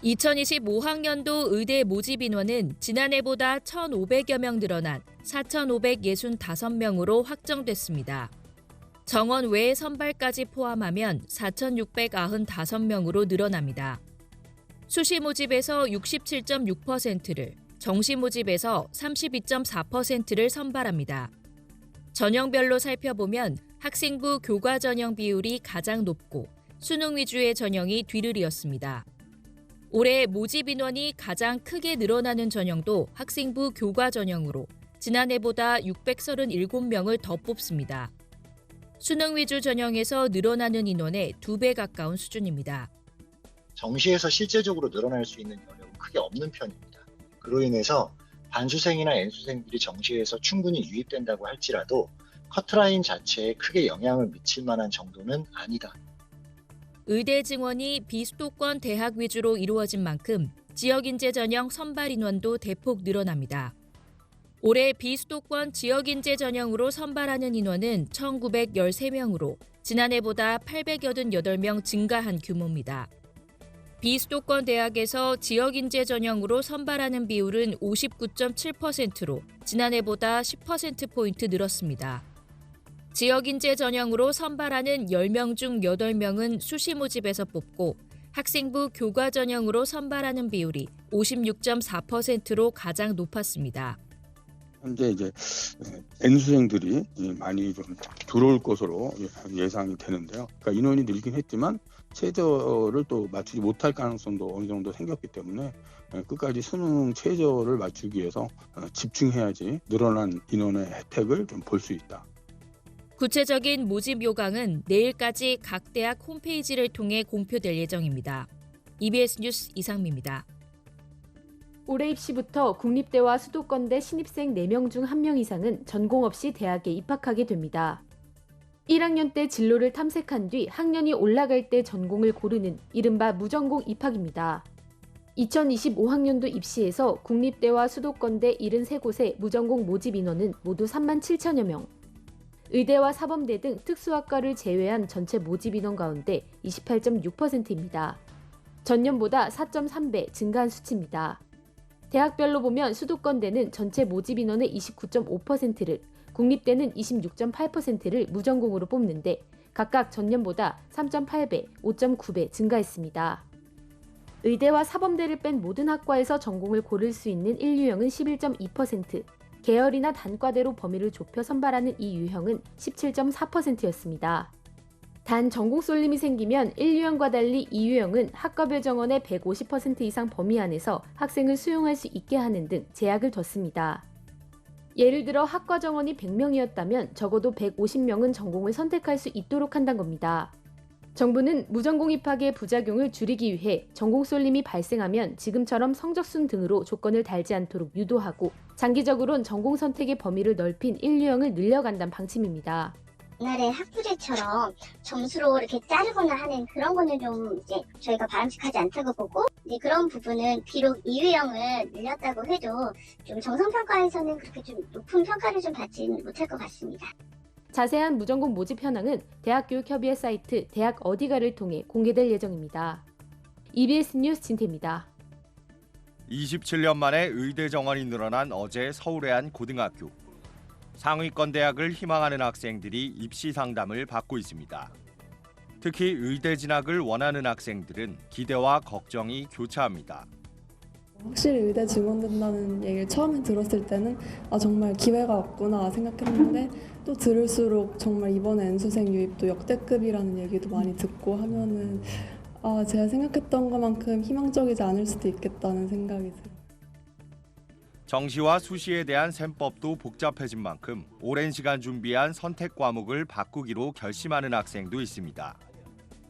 2025학년도 의대 모집 인원은 지난해보다 1,500여 명 늘어난 4,565명으로 확정됐습니다. 정원 외 선발까지 포함하면 4,695명으로 늘어납니다. 수시 모집에서 67.6%를, 정시 모집에서 32.4%를 선발합니다. 전형별로 살펴보면 학생부 교과 전형 비율이 가장 높고 수능 위주의 전형이 뒤를 이었습니다. 올해 모집 인원이 가장 크게 늘어나는 전형도 학생부 교과 전형으로 지난해보다 637명을 더 뽑습니다. 수능 위주 전형에서 늘어나는 인원의 2배 가까운 수준입니다. 정시에서 실제적으로 늘어날 수 있는 여력은 크게 없는 편입니다. 그로 인해서 반수생이나 N수생들이 정시에서 충분히 유입된다고 할지라도 커트라인 자체에 크게 영향을 미칠 만한 정도는 아니다. 의대 증원이 비수도권 대학 위주로 이루어진 만큼 지역인재 전형 선발 인원도 대폭 늘어납니다. 올해 비수도권 지역인재 전형으로 선발하는 인원은 1,913명으로 지난해보다 888명 증가한 규모입니다. 비수도권 대학에서 지역인재 전형으로 선발하는 비율은 59.7%로 지난해보다 10%포인트 늘었습니다. 지역인재 전형으로 선발하는 10명 중 8명은 수시 모집에서 뽑고 학생부 교과 전형으로 선발하는 비율이 56.4%로 가장 높았습니다. 현재 이제 N수생들이 많이 좀 들어올 것으로 예상이 되는데요. 그러니까 인원이 늘긴 했지만 최저를 또 맞추지 못할 가능성도 어느 정도 생겼기 때문에 끝까지 수능 최저를 맞추기 위해서 집중해야지 늘어난 인원의 혜택을 좀 볼 수 있다. 구체적인 모집 요강은 내일까지 각 대학 홈페이지를 통해 공표될 예정입니다. EBS 뉴스 이상미입니다. 올해 입시부터 국립대와 수도권대 신입생 4명 중 1명 이상은 전공 없이 대학에 입학하게 됩니다. 1학년 때 진로를 탐색한 뒤 학년이 올라갈 때 전공을 고르는 이른바 무전공 입학입니다. 2025학년도 입시에서 국립대와 수도권대 73곳의 무전공 모집 인원은 모두 3만 7천여 명. 의대와 사범대 등 특수학과를 제외한 전체 모집 인원 가운데 28.6%입니다. 전년보다 4.3배 증가한 수치입니다. 대학별로 보면 수도권대는 전체 모집 인원의 29.5%를, 국립대는 26.8%를 무전공으로 뽑는데 각각 전년보다 3.8배, 5.9배 증가했습니다. 의대와 사범대를 뺀 모든 학과에서 전공을 고를 수 있는 1유형은 11.2%, 계열이나 단과대로 범위를 좁혀 선발하는 이 유형은 17.4%였습니다. 단 전공 쏠림이 생기면 1유형과 달리 2유형은 학과별 정원의 150% 이상 범위 안에서 학생을 수용할 수 있게 하는 등 제약을 뒀습니다. 예를 들어 학과 정원이 100명이었다면 적어도 150명은 전공을 선택할 수 있도록 한다는 겁니다. 정부는 무전공 입학의 부작용을 줄이기 위해 전공 쏠림이 발생하면 지금처럼 성적순 등으로 조건을 달지 않도록 유도하고 장기적으로는 전공 선택의 범위를 넓힌 1유형을 늘려간다는 방침입니다. 옛날에 학부제처럼 점수로 이렇게 자르거나 하는 그런 거는 좀 이제 저희가 바람직하지 않다고 보고, 이제 그런 부분은 비록 이유형을 늘렸다고 해도 좀 정성평가에서는 그렇게 좀 높은 평가를 좀 받지는 못할 것 같습니다. 자세한 무전공 모집 현황은 대학교육협의회 사이트 대학 어디가를 통해 공개될 예정입니다. EBS 뉴스 진태입니다. 27년 만에 의대 정원이 늘어난 어제 서울의 한 고등학교. 상위권 대학을 희망하는 학생들이 입시 상담을 받고 있습니다. 특히 의대 진학을 원하는 학생들은 기대와 걱정이 교차합니다. 확실히 의대 지원된다는 얘기를 처음에 들었을 때는 정말 기회가 없구나 생각했는데 또 들을수록 정말 이번에 N수생 유입도 역대급이라는 얘기도 많이 듣고 하면은 제가 생각했던 것만큼 희망적이지 않을 수도 있겠다는 생각이 들어요. 정시와 수시에 대한 셈법도 복잡해진 만큼 오랜 시간 준비한 선택 과목을 바꾸기로 결심하는 학생도 있습니다.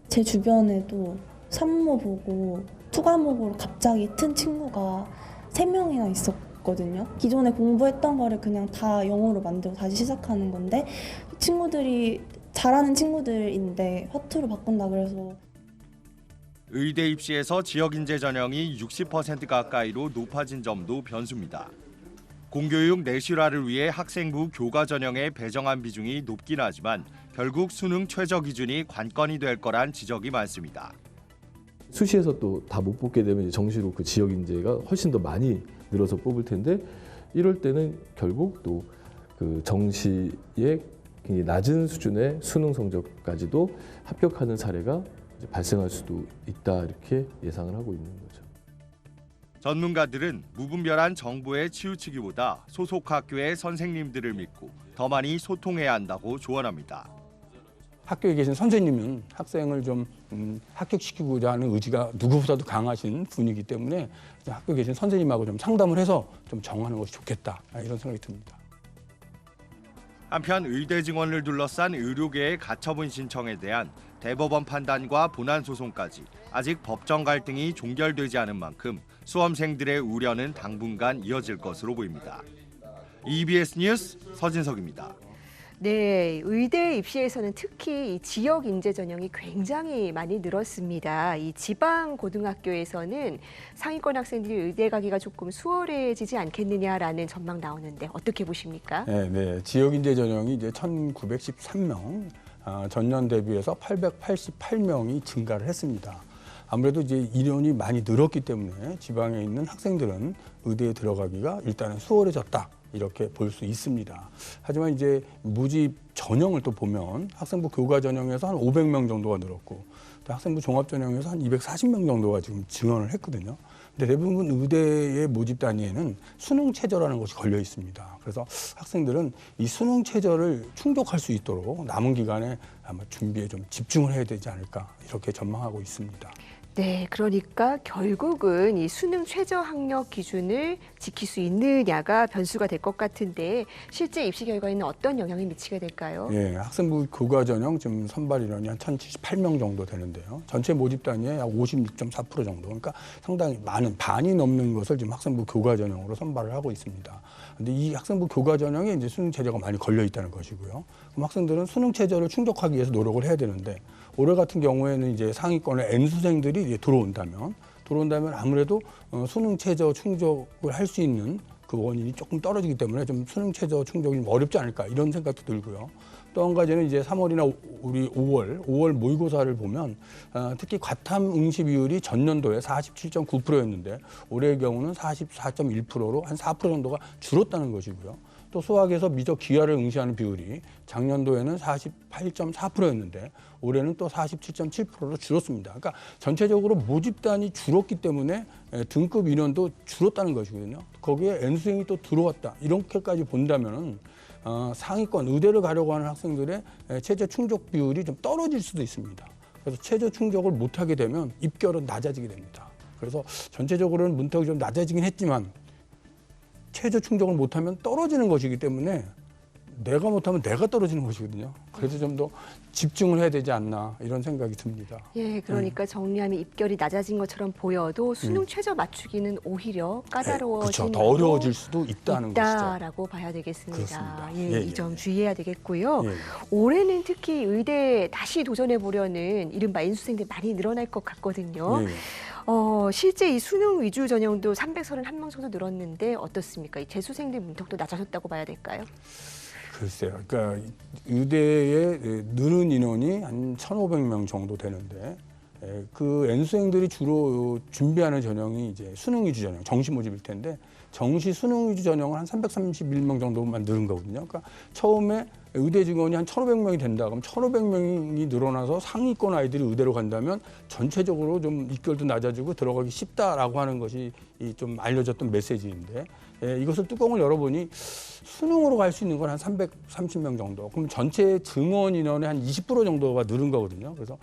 제 주변에도 산모 보고 투과목으로 갑자기 튼 친구가 3명이나 있었거든요. 기존에 공부했던 거를 그냥 다 영어로 만들고 다시 시작하는 건데 친구들이 잘하는 친구들인데 화투로 바꾼다 그래서. 의대 입시에서 지역인재 전형이 60% 가까이로 높아진 점도 변수입니다. 공교육 내실화를 위해 학생부 교과 전형에 배정한 비중이 높긴 하지만 결국 수능 최저 기준이 관건이 될 거란 지적이 많습니다. 수시에서 또 다 못 뽑게 되면 이제 정시로 그 지역 인재가 훨씬 더 많이 늘어서 뽑을 텐데 이럴 때는 결국 또 그 정시의 굉장히 낮은 수준의 수능 성적까지도 합격하는 사례가 이제 발생할 수도 있다 이렇게 예상을 하고 있는 거죠. 전문가들은 무분별한 정보에 치우치기보다 소속 학교의 선생님들을 믿고 더 많이 소통해야 한다고 조언합니다. 학교에 계신 선생님은 학생을 좀 합격시키고자 하는 의지가 누구보다도 강하신 분이기 때문에 학교에 계신 선생님하고 좀 상담을 해서 좀 정하는 것이 좋겠다 이런 생각이 듭니다. 한편 의대 증원을 둘러싼 의료계의 가처분 신청에 대한 대법원 판단과 본안 소송까지 아직 법정 갈등이 종결되지 않은 만큼 수험생들의 우려는 당분간 이어질 것으로 보입니다. EBS 뉴스 서진석입니다. 네, 의대 입시에서는 특히 이 지역 인재 전형이 굉장히 많이 늘었습니다. 이 지방 고등학교에서는 상위권 학생들이 의대 가기가 조금 수월해지지 않겠느냐라는 전망 나오는데 어떻게 보십니까? 네, 지역 인재 전형이 이제 1,913명, 전년 대비해서 888명이 증가를 했습니다. 아무래도 이제 인원이 많이 늘었기 때문에 지방에 있는 학생들은 의대에 들어가기가 일단은 수월해졌다. 이렇게 볼 수 있습니다. 하지만 이제 모집 전형을 또 보면 학생부 교과 전형에서 한 500명 정도가 늘었고 또 학생부 종합 전형에서 한 240명 정도가 지금 증원을 했거든요. 근데 대부분 의대의 모집 단위에는 수능 최저라는 것이 걸려 있습니다. 그래서 학생들은 이 수능 최저를 충족할 수 있도록 남은 기간에 아마 준비에 좀 집중을 해야 되지 않을까 이렇게 전망하고 있습니다. 네, 그러니까 결국은 이 수능 최저 학력 기준을 지킬 수 있느냐가 변수가 될 것 같은데 실제 입시 결과에는 어떤 영향을 미치게 될까요? 예, 학생부 교과 전형 지금 선발 인원이 한 1,078명 정도 되는데요. 전체 모집 단위의 약 56.4% 정도. 그러니까 상당히 많은 반이 넘는 것을 지금 학생부 교과 전형으로 선발을 하고 있습니다. 근데 이 학생부 교과 전형에 이제 수능 최저가 많이 걸려 있다는 것이고요. 그럼 학생들은 수능 최저를 충족하기 위해서 노력을 해야 되는데 올해 같은 경우에는 이제 상위권에 N수생들이 이제 들어온다면 아무래도 수능 최저 충족을 할 수 있는 그 원인이 조금 떨어지기 때문에 좀 수능 최저 충족이 좀 어렵지 않을까 이런 생각도 들고요. 또 한 가지는 이제 3월이나 우리 5월 모의고사를 보면 특히 과탐 응시 비율이 전년도에 47.9%였는데 올해의 경우는 44.1%로 한 4% 정도가 줄었다는 것이고요. 또 수학에서 미적 기하를 응시하는 비율이 작년도에는 48.4%였는데 올해는 또 47.7%로 줄었습니다. 그러니까 전체적으로 모집단이 줄었기 때문에 등급 인원도 줄었다는 것이거든요. 거기에 N수생이 또 들어왔다. 이렇게까지 본다면은 상위권 의대를 가려고 하는 학생들의 최저 충족 비율이 좀 떨어질 수도 있습니다. 그래서 최저 충족을 못하게 되면 입결은 낮아지게 됩니다. 그래서 전체적으로는 문턱이 좀 낮아지긴 했지만 최저 충족을 못하면 떨어지는 것이기 때문에 내가 못하면 내가 떨어지는 것이거든요. 그래서 좀 더 집중을 해야 되지 않나 이런 생각이 듭니다. 예, 그러니까 정리하면 입결이 낮아진 것처럼 보여도 수능 최저 맞추기는 오히려 까다로워진 그렇죠. 더 어려워질 수도 있다는 있다라고 봐야 되겠습니다. 그렇습니다. 예, 이 점 주의해야 되겠고요. 예. 올해는 특히 의대 다시 도전해 보려는 이른바 N수생들이 많이 늘어날 것 같거든요. 예. 실제 이 수능 위주 전형도 331명 정도 늘었는데 어떻습니까? 이 재수생들 문턱도 낮아졌다고 봐야 될까요? 글쎄요. 그러니까 의대에 느는 인원이 한 1,500명 정도 되는데 그 N수생들이 주로 준비하는 전형이 이제 수능 위주 전형, 정시 모집일 텐데 정시 수능 위주 전형은 한 331명 정도만 늘은 거거든요. 그러니까 처음에 의대 증원이 한 1,500명이 된다. 그럼 1,500명이 늘어나서 상위권 아이들이 의대로 간다면 전체적으로 좀 입결도 낮아지고 들어가기 쉽다라고 하는 것이 좀 알려졌던 메시지인데 이것을 뚜껑을 열어보니 수능으로 갈 수 있는 건 한 330명 정도. 그럼 전체 증원 인원의 한 20% 정도가 늘은 거거든요. 그래서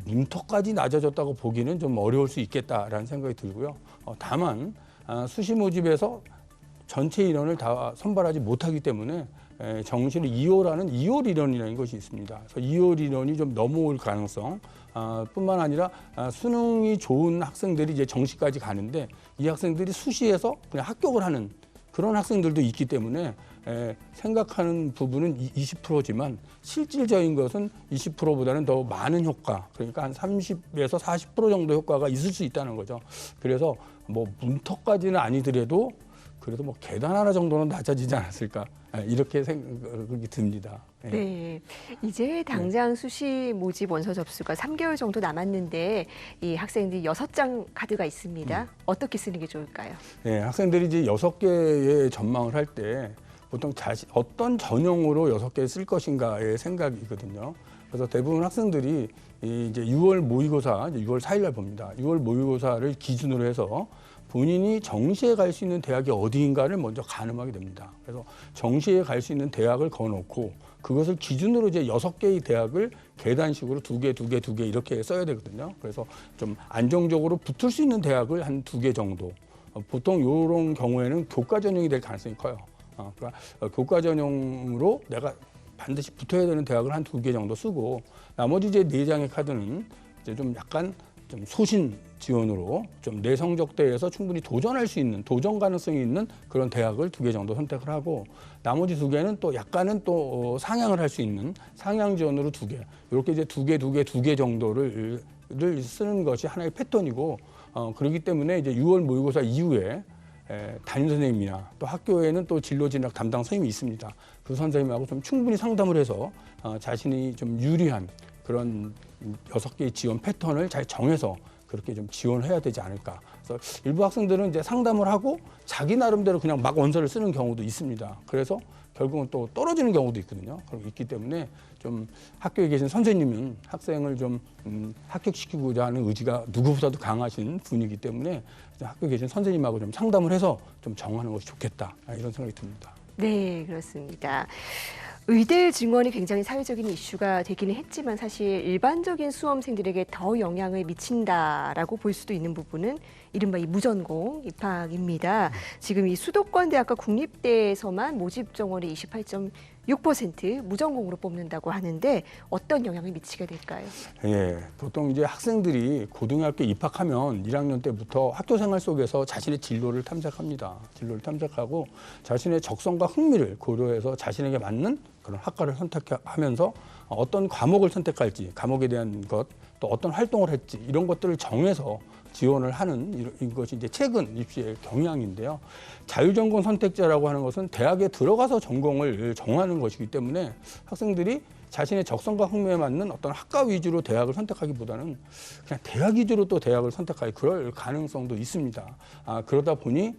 문턱까지 낮아졌다고 보기는 좀 어려울 수 있겠다라는 생각이 들고요. 다만 수시 모집에서 전체 인원을 다 선발하지 못하기 때문에 정시를 2호라는 2월 인원이라는 것이 있습니다. 그래서 2월 인원이 좀 넘어올 가능성 뿐만 아니라 수능이 좋은 학생들이 이제 정시까지 가는데 이 학생들이 수시에서 그냥 합격을 하는 그런 학생들도 있기 때문에 생각하는 부분은 20%지만 실질적인 것은 20%보다는 더 많은 효과, 그러니까 한 30에서 40% 정도 효과가 있을 수 있다는 거죠. 그래서 뭐 문턱까지는 아니더라도 그래도 뭐 계단 하나 정도는 낮아지지 않았을까 이렇게 생각이 듭니다. 네, 이제 당장 수시 모집 원서 접수가 3개월 정도 남았는데 이 학생들이 6장 카드가 있습니다. 어떻게 쓰는 게 좋을까요? 네, 학생들이 이제 6개의 전망을 할 때 보통 어떤 전형으로 6개 쓸 것인가의 생각이거든요. 그래서 대부분 학생들이 이제 6월 모의고사, 6월 4일 날 봅니다. 6월 모의고사를 기준으로 해서 본인이 정시에 갈 수 있는 대학이 어디인가를 먼저 가늠하게 됩니다. 그래서 정시에 갈 수 있는 대학을 거놓고 그것을 기준으로 이제 6개의 대학을 계단식으로 2개 이렇게 써야 되거든요. 그래서 좀 안정적으로 붙을 수 있는 대학을 한 2개 정도. 보통 이런 경우에는 교과 전형이 될 가능성이 커요. 그러니까 교과 전형으로 내가 반드시 붙어야 되는 대학을 한 2개 정도 쓰고 나머지 이제 4장의 카드는 이제 좀 약간 좀 소신 지원으로 좀 내 성적대에서 충분히 도전할 수 있는 도전 가능성이 있는 그런 대학을 2개 정도 선택을 하고 나머지 2개는 또 약간은 또 상향을 할 수 있는 상향 지원으로 2개 이렇게 이제 2개 정도를 쓰는 것이 하나의 패턴이고 그렇기 때문에 이제 6월 모의고사 이후에 담임 선생님이나 또 학교에는 또 진로 진학 담당 선생님이 있습니다. 그 선생님하고 좀 충분히 상담을 해서 자신이 좀 유리한 그런 6개의 지원 패턴을 잘 정해서 그렇게 좀 지원해야 되지 않을까. 그래서 일부 학생들은 이제 상담을 하고 자기 나름대로 그냥 막 원서를 쓰는 경우도 있습니다. 그래서 결국은 또 떨어지는 경우도 있거든요. 그런 게 있기 때문에 좀 학교에 계신 선생님은 학생을 좀 합격시키고자 하는 의지가 누구보다도 강하신 분이기 때문에 학교에 계신 선생님하고 좀 상담을 해서 좀 정하는 것이 좋겠다. 이런 생각이 듭니다. 네, 그렇습니다. 의대 증원이 굉장히 사회적인 이슈가 되기는 했지만 사실 일반적인 수험생들에게 더 영향을 미친다라고 볼 수도 있는 부분은 이른바 이 무전공 입학입니다. 지금 이 수도권 대학과 국립대에서만 모집 정원의 28.6% 무전공으로 뽑는다고 하는데 어떤 영향을 미치게 될까요? 예, 보통 이제 학생들이 고등학교 입학하면 1학년 때부터 학교 생활 속에서 자신의 진로를 탐색합니다. 진로를 탐색하고 자신의 적성과 흥미를 고려해서 자신에게 맞는 그런 학과를 선택하면서 어떤 과목을 선택할지, 과목에 대한 것, 또 어떤 활동을 할지 이런 것들을 정해서 지원을 하는 이것이 이제 최근 입시의 경향인데요. 자유전공 선택자라고 하는 것은 대학에 들어가서 전공을 정하는 것이기 때문에 학생들이 자신의 적성과 흥미에 맞는 어떤 학과 위주로 대학을 선택하기보다는 그냥 대학 위주로 또 대학을 선택할 그럴 가능성도 있습니다. 그러다 보니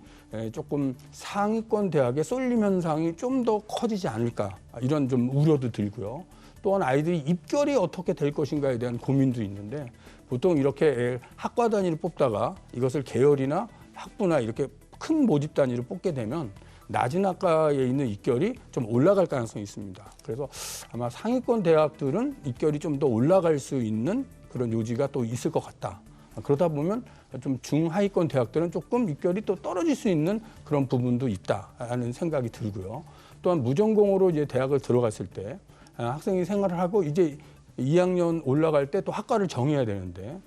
조금 상위권 대학의 쏠림 현상이 좀 더 커지지 않을까 이런 좀 우려도 들고요. 또한 아이들이 입결이 어떻게 될 것인가에 대한 고민도 있는데 보통 이렇게 학과 단위로 뽑다가 이것을 계열이나 학부나 이렇게 큰 모집 단위로 뽑게 되면 낮은 학과에 있는 입결이 좀 올라갈 가능성이 있습니다. 그래서 아마 상위권 대학들은 입결이 좀 더 올라갈 수 있는 그런 요지가 또 있을 것 같다. 그러다 보면 좀 중하위권 대학들은 조금 입결이 또 떨어질 수 있는 그런 부분도 있다는 생각이 들고요. 또한 무전공으로 이제 대학을 들어갔을 때 학생이 생활을 하고 이제 2학년 올라갈 때 또 학과를 정해야 되는데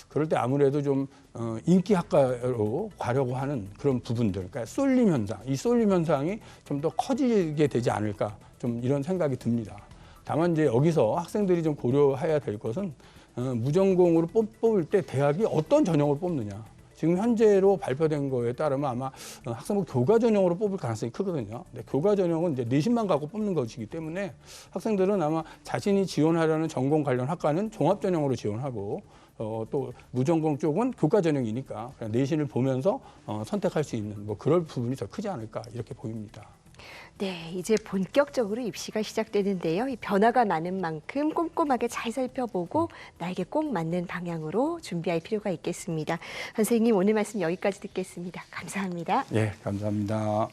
그럴 때 아무래도 좀 인기 학과로 가려고 하는 그런 부분들, 그러니까 쏠림 현상, 이 쏠림 현상이 좀 더 커지게 되지 않을까 좀 이런 생각이 듭니다. 다만 이제 여기서 학생들이 좀 고려해야 될 것은 무전공으로 뽑을 때 대학이 어떤 전형을 뽑느냐. 지금 현재로 발표된 거에 따르면 아마 학생부 교과 전형으로 뽑을 가능성이 크거든요. 근데 교과 전형은 이제 내신만 갖고 뽑는 것이기 때문에 학생들은 아마 자신이 지원하려는 전공 관련 학과는 종합 전형으로 지원하고 또 무전공 쪽은 교과 전형이니까 그냥 내신을 보면서 선택할 수 있는 뭐 그럴 부분이 더 크지 않을까 이렇게 보입니다. 네, 이제 본격적으로 입시가 시작되는데요. 이 변화가 많은 만큼 꼼꼼하게 잘 살펴보고 나에게 꼭 맞는 방향으로 준비할 필요가 있겠습니다. 선생님, 오늘 말씀 여기까지 듣겠습니다. 감사합니다. 네, 감사합니다.